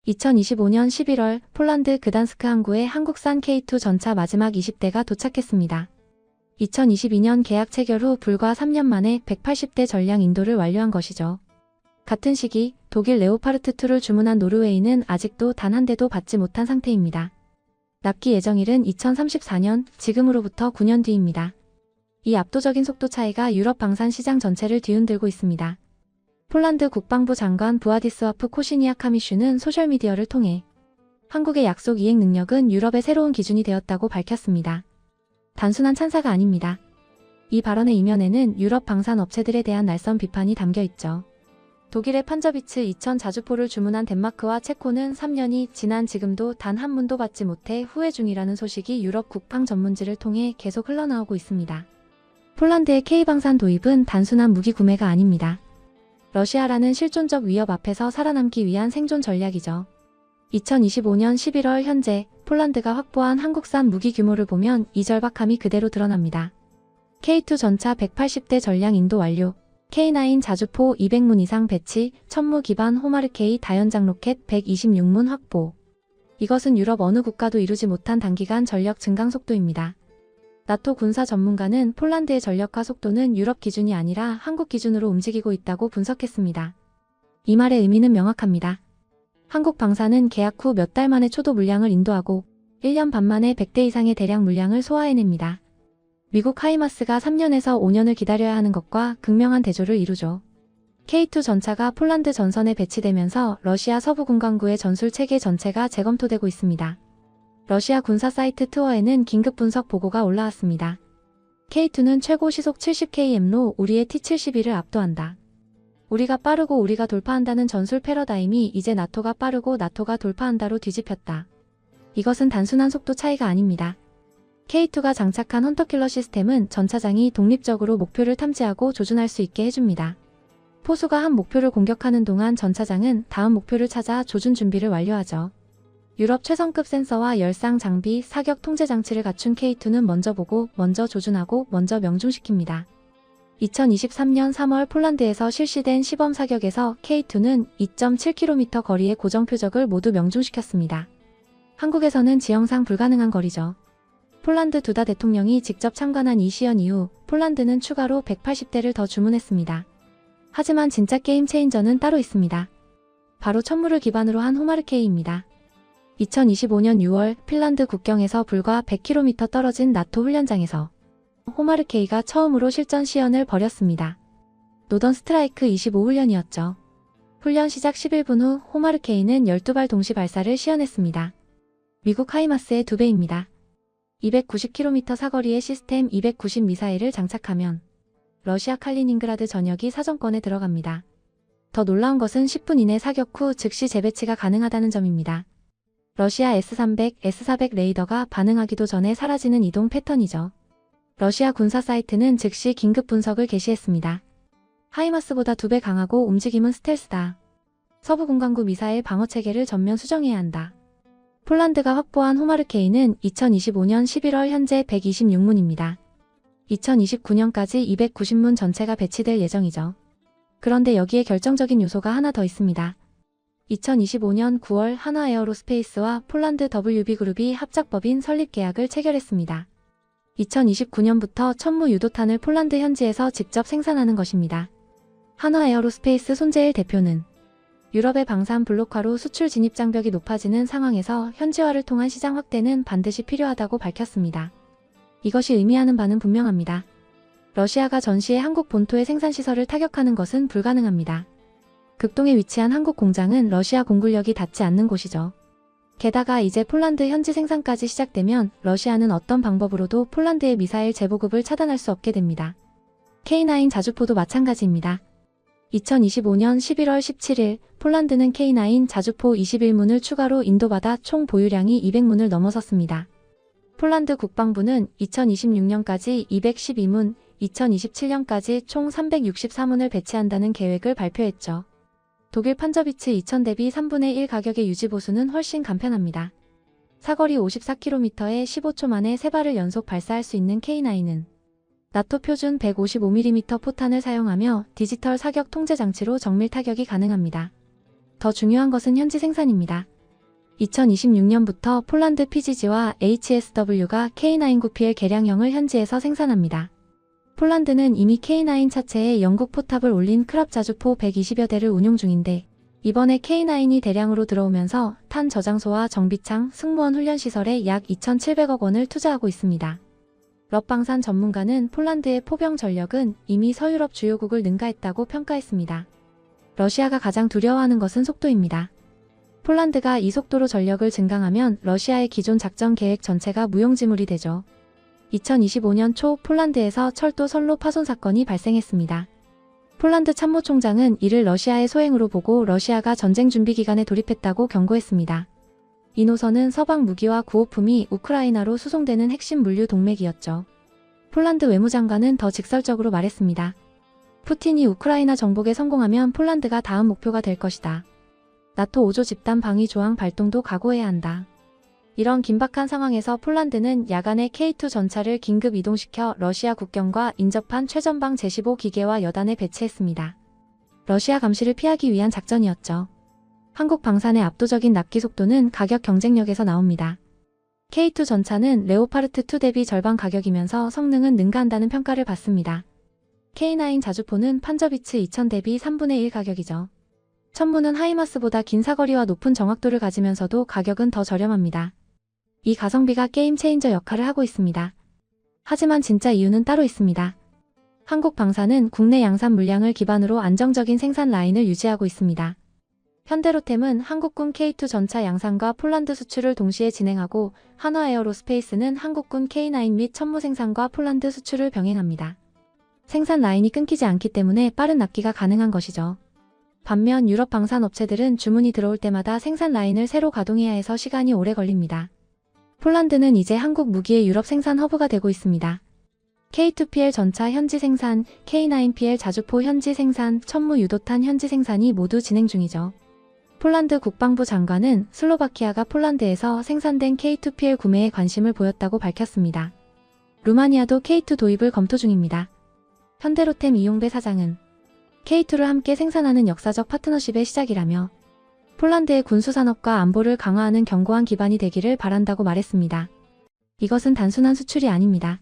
2025년 11월 폴란드 그단스크 항구에 한국산 K2 전차 마지막 20대가 도착했습니다. 2022년 계약 체결 후 불과 3년 만에 180대 전량 인도를 완료한 것이죠. 같은 시기 독일 레오파르트2를 주문한 노르웨이는 아직도 단 한 대도 받지 못한 상태입니다. 납기 예정일은 2034년, 지금으로부터 9년 뒤입니다. 이 압도적인 속도 차이가 유럽 방산 시장 전체를 뒤흔들고 있습니다. 폴란드 국방부 장관 부아디스와프 코시니아카미슈는 소셜미디어를 통해 한국의 약속 이행 능력은 유럽의 새로운 기준이 되었다고 밝혔습니다. 단순한 찬사가 아닙니다. 이 발언의 이면에는 유럽 방산 업체들에 대한 날선 비판이 담겨 있죠. 독일의 판저비츠 2000 자주포를 주문한 덴마크와 체코는 3년이 지난 지금도 단 한 문도 받지 못해 후회 중이라는 소식이 유럽 국방 전문지를 통해 계속 흘러나오고 있습니다. 폴란드의 K방산 도입은 단순한 무기 구매가 아닙니다. 러시아라는 실존적 위협 앞에서 살아남기 위한 생존 전략이죠. 2025년 11월 현재 폴란드가 확보한 한국산 무기 규모를 보면 이 절박함이 그대로 드러납니다. K2 전차 180대 전량 인도 완료, K9 자주포 200문 이상 배치, 천무 기반 호마르K 다연장 로켓 126문 확보. 이것은 유럽 어느 국가도 이루지 못한 단기간 전력 증강 속도입니다. 나토 군사 전문가는 폴란드의 전력화 속도는 유럽 기준이 아니라 한국 기준으로 움직이고 있다고 분석했습니다. 이 말의 의미는 명확합니다. 한국 방산은 계약 후 몇 달 만에 초도 물량을 인도하고 1년 반 만에 100대 이상의 대량 물량을 소화해냅니다. 미국 하이마스가 3년에서 5년을 기다려야 하는 것과 극명한 대조를 이루죠. K2 전차가 폴란드 전선에 배치되면서 러시아 서부 군강구의 전술 체계 전체가 재검토되고 있습니다. 러시아 군사 사이트 트워에는 긴급 분석 보고가 올라왔습니다. K2는 최고 시속 70km로 우리의 T-72를 압도한다. 우리가 빠르고 우리가 돌파한다는 전술 패러다임이 이제 나토가 빠르고 나토가 돌파한다로 뒤집혔다. 이것은 단순한 속도 차이가 아닙니다. K2가 장착한 헌터킬러 시스템은 전차장이 독립적으로 목표를 탐지하고 조준할 수 있게 해줍니다. 포수가 한 목표를 공격하는 동안 전차장은 다음 목표를 찾아 조준 준비를 완료하죠. 유럽 최선급 센서와 열상 장비, 사격 통제 장치를 갖춘 K2는 먼저 보고, 먼저 조준하고, 먼저 명중시킵니다. 2023년 3월 폴란드에서 실시된 시범 사격에서 K2는 2.7km 거리의 고정 표적을 모두 명중시켰습니다. 한국에서는 지형상 불가능한 거리죠. 폴란드 두다 대통령이 직접 참관한 이 시연 이후 폴란드는 추가로 180대를 더 주문했습니다. 하지만 진짜 게임 체인저는 따로 있습니다. 바로 천무를 기반으로 한 호마르K입니다. 2025년 6월 핀란드 국경에서 불과 100km 떨어진 나토 훈련장에서 호마르K가 처음으로 실전 시연을 벌였습니다. 노던 스트라이크 25훈련이었죠. 훈련 시작 11분 후 호마르K는 12발 동시 발사를 시연했습니다. 미국 하이마스의 2배입니다. 290km 사거리의 시스템 290 미사일을 장착하면 러시아 칼리닝그라드 전역이 사정권에 들어갑니다. 더 놀라운 것은 10분 이내 사격 후 즉시 재배치가 가능하다는 점입니다. 러시아 S-300, S-400 레이더가 반응하기도 전에 사라지는 이동 패턴이죠. 러시아 군사 사이트는 즉시 긴급 분석을 개시했습니다. 하이마스보다 2배 강하고 움직임은 스텔스다. 서부 군강구 미사일 방어체계를 전면 수정해야 한다. 폴란드가 확보한 호마르K는 2025년 11월 현재 126문입니다. 2029년까지 290문 전체가 배치될 예정이죠. 그런데 여기에 결정적인 요소가 하나 더 있습니다. 2025년 9월 한화 에어로스페이스와 폴란드 WB그룹이 합작법인 설립 계약을 체결했습니다. 2029년부터 천무 유도탄을 폴란드 현지에서 직접 생산하는 것입니다. 한화 에어로스페이스 손재일 대표는 유럽의 방산 블록화로 수출 진입 장벽이 높아지는 상황에서 현지화를 통한 시장 확대는 반드시 필요하다고 밝혔습니다. 이것이 의미하는 바는 분명합니다. 러시아가 전시에 한국 본토의 생산시설을 타격하는 것은 불가능합니다. 극동에 위치한 한국 공장은 러시아 공군력이 닿지 않는 곳이죠. 게다가 이제 폴란드 현지 생산까지 시작되면 러시아는 어떤 방법으로도 폴란드의 미사일 재보급을 차단할 수 없게 됩니다. K9 자주포도 마찬가지입니다. 2025년 11월 17일 폴란드는 K9 자주포 21문을 추가로 인도받아 총 보유량이 200문을 넘어섰습니다. 폴란드 국방부는 2026년까지 212문, 2027년까지 총 364문을 배치한다는 계획을 발표했죠. 독일 판저비츠 2000 대비 3분의 1 가격의 유지보수는 훨씬 간편합니다. 사거리 54km에 15초 만에 3발을 연속 발사할 수 있는 K9은 나토 표준 155mm 포탄을 사용하며 디지털 사격 통제 장치로 정밀 타격이 가능합니다. 더 중요한 것은 현지 생산입니다. 2026년부터 폴란드 PGG와 HSW가 K9-9PL 개량형을 현지에서 생산합니다. 폴란드는 이미 K9 차체에 영국 포탑을 올린 크랍 자주포 120여 대를 운용 중인데 이번에 K9이 대량으로 들어오면서 탄 저장소와 정비창, 승무원 훈련시설에 약 2,700억 원을 투자하고 있습니다. 럽방산 전문가는 폴란드의 포병 전력은 이미 서유럽 주요국을 능가했다고 평가했습니다. 러시아가 가장 두려워하는 것은 속도입니다. 폴란드가 이 속도로 전력을 증강하면 러시아의 기존 작전 계획 전체가 무용지물이 되죠. 2025년 초 폴란드에서 철도 선로 파손 사건이 발생했습니다. 폴란드 참모총장은 이를 러시아의 소행으로 보고 러시아가 전쟁 준비 기간에 돌입했다고 경고했습니다. 이 노선은 서방 무기와 구호품이 우크라이나로 수송되는 핵심 물류 동맥이었죠. 폴란드 외무장관은 더 직설적으로 말했습니다. 푸틴이 우크라이나 정복에 성공하면 폴란드가 다음 목표가 될 것이다. 나토 5조 집단 방위 조항 발동도 각오해야 한다. 이런 긴박한 상황에서 폴란드는 야간에 K2 전차를 긴급 이동시켜 러시아 국경과 인접한 최전방 제15 기계와 여단에 배치했습니다. 러시아 감시를 피하기 위한 작전이었죠. 한국 방산의 압도적인 납기 속도는 가격 경쟁력에서 나옵니다. K2 전차는 레오파르트 2 대비 절반 가격이면서 성능은 능가한다는 평가를 받습니다. K9 자주포는 판저비츠 2000 대비 3분의 1 가격이죠. 천무는 하이마스보다 긴 사거리와 높은 정확도를 가지면서도 가격은 더 저렴합니다. 이 가성비가 게임 체인저 역할을 하고 있습니다. 하지만 진짜 이유는 따로 있습니다. 한국 방산은 국내 양산 물량을 기반으로 안정적인 생산 라인을 유지하고 있습니다. 현대로템은 한국군 K2 전차 양산과 폴란드 수출을 동시에 진행하고 한화에어로스페이스는 한국군 K9 및 천무 생산과 폴란드 수출을 병행합니다. 생산 라인이 끊기지 않기 때문에 빠른 납기가 가능한 것이죠. 반면 유럽 방산 업체들은 주문이 들어올 때마다 생산 라인을 새로 가동해야 해서 시간이 오래 걸립니다. 폴란드는 이제 한국 무기의 유럽 생산 허브가 되고 있습니다. K2PL 전차 현지 생산, K9PL 자주포 현지 생산, 천무 유도탄 현지 생산이 모두 진행 중이죠. 폴란드 국방부 장관은 슬로바키아가 폴란드에서 생산된 K2PL 구매에 관심을 보였다고 밝혔습니다. 루마니아도 K2 도입을 검토 중입니다. 현대로템 이용배 사장은 K2를 함께 생산하는 역사적 파트너십의 시작이라며 폴란드의 군수산업과 안보를 강화하는 견고한 기반이 되기를 바란다고 말했습니다. 이것은 단순한 수출이 아닙니다.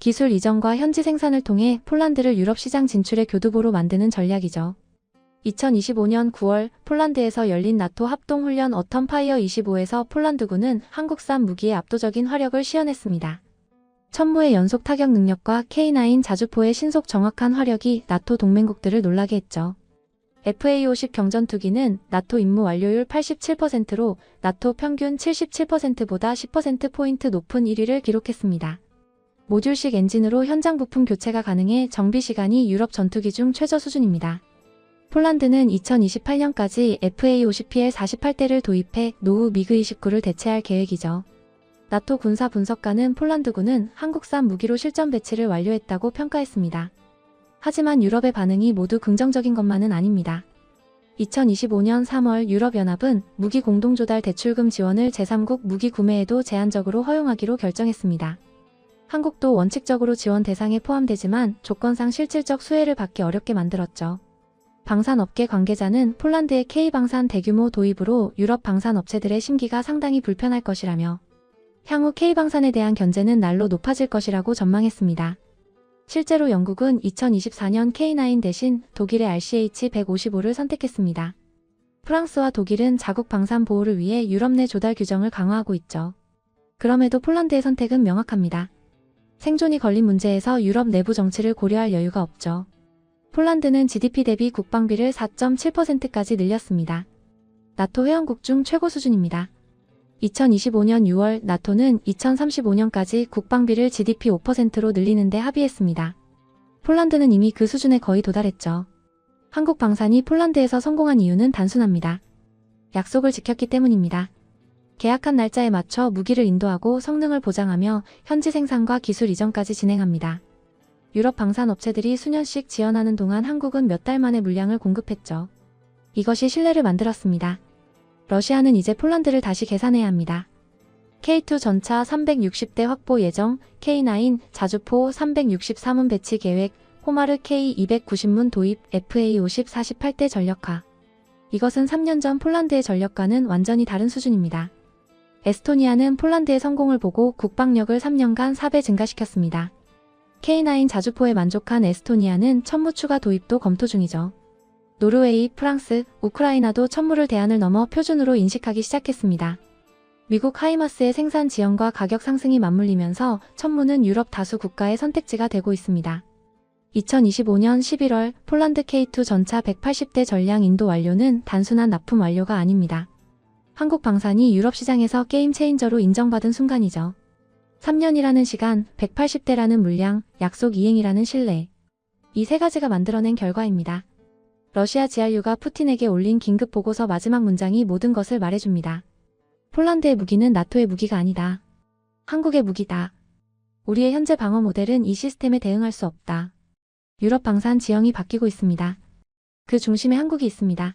기술 이전과 현지 생산을 통해 폴란드를 유럽 시장 진출의 교두보로 만드는 전략이죠. 2025년 9월 폴란드에서 열린 나토 합동훈련 어텀 파이어 25에서 폴란드군은 한국산 무기의 압도적인 화력을 시연했습니다. 천무의 연속 타격 능력과 K9 자주포의 신속 정확한 화력이 나토 동맹국들을 놀라게 했죠. FA-50 경전투기는 나토 임무 완료율 87%로 나토 평균 77%보다 10%포인트 높은 1위를 기록했습니다. 모듈식 엔진으로 현장 부품 교체가 가능해 정비 시간이 유럽 전투기 중 최저 수준입니다. 폴란드는 2028년까지 FA-50PL 48대를 도입해 노후 미그-29를 대체할 계획이죠. 나토 군사 분석가는 폴란드군은 한국산 무기로 실전 배치를 완료했다고 평가했습니다. 하지만 유럽의 반응이 모두 긍정적인 것만은 아닙니다. 2025년 3월 유럽연합은 무기 공동조달 대출금 지원을 제3국 무기 구매에도 제한적으로 허용하기로 결정했습니다. 한국도 원칙적으로 지원 대상에 포함되지만 조건상 실질적 수혜를 받기 어렵게 만들었죠. 방산업계 관계자는 폴란드의 K방산 대규모 도입으로 유럽 방산업체들의 심기가 상당히 불편할 것이라며 향후 K방산에 대한 견제는 날로 높아질 것이라고 전망했습니다. 실제로 영국은 2024년 K9 대신 독일의 RCH-155를 선택했습니다. 프랑스와 독일은 자국 방산 보호를 위해 유럽 내 조달 규정을 강화하고 있죠. 그럼에도 폴란드의 선택은 명확합니다. 생존이 걸린 문제에서 유럽 내부 정치를 고려할 여유가 없죠. 폴란드는 GDP 대비 국방비를 4.7%까지 늘렸습니다. 나토 회원국 중 최고 수준입니다. 2025년 6월 나토는 2035년까지 국방비를 GDP 5%로 늘리는 데 합의했습니다. 폴란드는 이미 그 수준에 거의 도달했죠. 한국 방산이 폴란드에서 성공한 이유는 단순합니다. 약속을 지켰기 때문입니다. 계약한 날짜에 맞춰 무기를 인도하고 성능을 보장하며 현지 생산과 기술 이전까지 진행합니다. 유럽 방산 업체들이 수년씩 지연하는 동안 한국은 몇 달 만에 물량을 공급했죠. 이것이 신뢰를 만들었습니다. 러시아는 이제 폴란드를 다시 계산해야 합니다. K2 전차 360대 확보 예정, K9 자주포 363문 배치 계획, 호마르 K290문 도입, FA50 48대 전력화. 이것은 3년 전 폴란드의 전력과는 완전히 다른 수준입니다. 에스토니아는 폴란드의 성공을 보고 국방력을 3년간 4배 증가시켰습니다. K9 자주포에 만족한 에스토니아는 천무 추가 도입도 검토 중이죠. 노르웨이, 프랑스, 우크라이나도 천무를 대안을 넘어 표준으로 인식하기 시작했습니다. 미국 하이마스의 생산 지연과 가격 상승이 맞물리면서 천무는 유럽 다수 국가의 선택지가 되고 있습니다. 2025년 11월 폴란드 K2 전차 180대 전량 인도 완료는 단순한 납품 완료가 아닙니다. 한국 방산이 유럽 시장에서 게임 체인저로 인정받은 순간이죠. 3년이라는 시간, 180대라는 물량, 약속 이행이라는 신뢰. 이 세 가지가 만들어낸 결과입니다. 러시아 GRU가 푸틴에게 올린 긴급 보고서 마지막 문장이 모든 것을 말해줍니다. 폴란드의 무기는 나토의 무기가 아니다. 한국의 무기다. 우리의 현재 방어 모델은 이 시스템에 대응할 수 없다. 유럽 방산 지형이 바뀌고 있습니다. 그 중심에 한국이 있습니다.